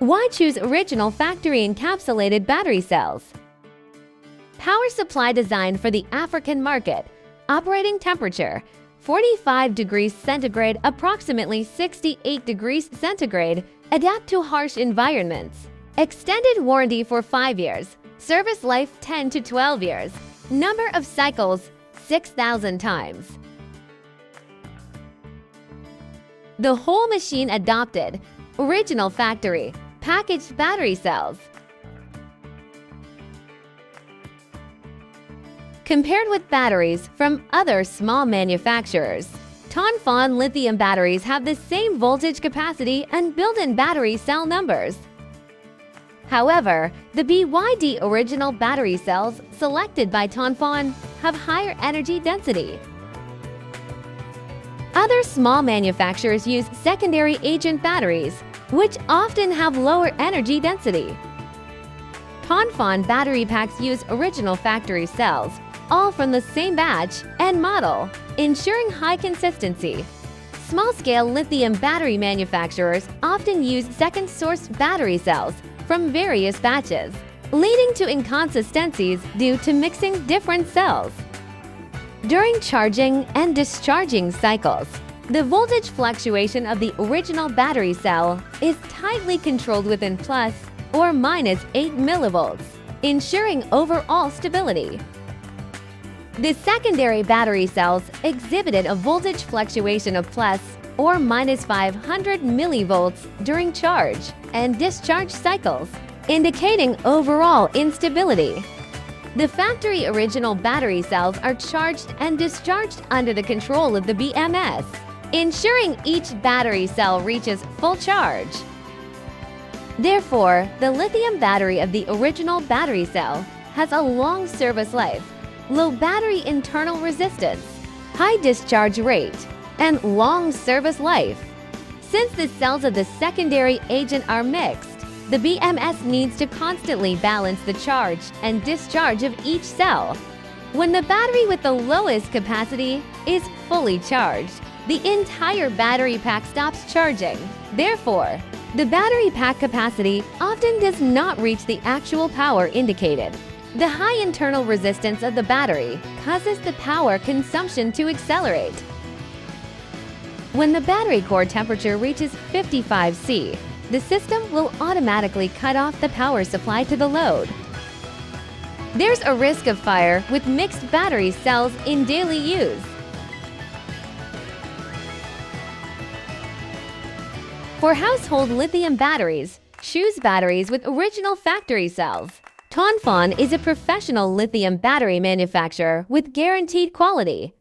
Why choose original factory encapsulated battery cells? Power supply designed for the African market. Operating temperature 45 degrees centigrade, approximately 68 degrees centigrade. Adapt to harsh environments. Extended warranty for 5 years. Service life 10 to 12 years. Number of cycles 6,000 times. The whole machine adopted. Original factory. Packaged battery cells. Compared with batteries from other small manufacturers, Tanfon lithium batteries have the same voltage capacity and built-in battery cell numbers. However, the BYD original battery cells selected by Tanfon have higher energy density. Other small manufacturers use secondary agent batteries, which often have lower energy density. Tanfon battery packs use original factory cells, all from the same batch and model, ensuring high consistency. Small-scale lithium battery manufacturers often use second-source battery cells from various batches, leading to inconsistencies due to mixing different cells. During charging and discharging cycles, the voltage fluctuation of the original battery cell is tightly controlled within plus or minus 8 millivolts, ensuring overall stability. The secondary battery cells exhibited a voltage fluctuation of plus or minus 500 millivolts during charge and discharge cycles, indicating overall instability. The factory original battery cells are charged and discharged under the control of the BMS, ensuring each battery cell reaches full charge. Therefore, the lithium battery of the original battery cell has a long service life, low battery internal resistance, high discharge rate, and long service life. Since the cells of the secondary agent are mixed, the BMS needs to constantly balance the charge and discharge of each cell. When the battery with the lowest capacity is fully charged, the entire battery pack stops charging. Therefore, the battery pack capacity often does not reach the actual power indicated. The high internal resistance of the battery causes the power consumption to accelerate. When the battery core temperature reaches 55 C, the system will automatically cut off the power supply to the load. There's a risk of fire with mixed battery cells in daily use. For household lithium batteries, choose batteries with original factory cells. Tanfon is a professional lithium battery manufacturer with guaranteed quality.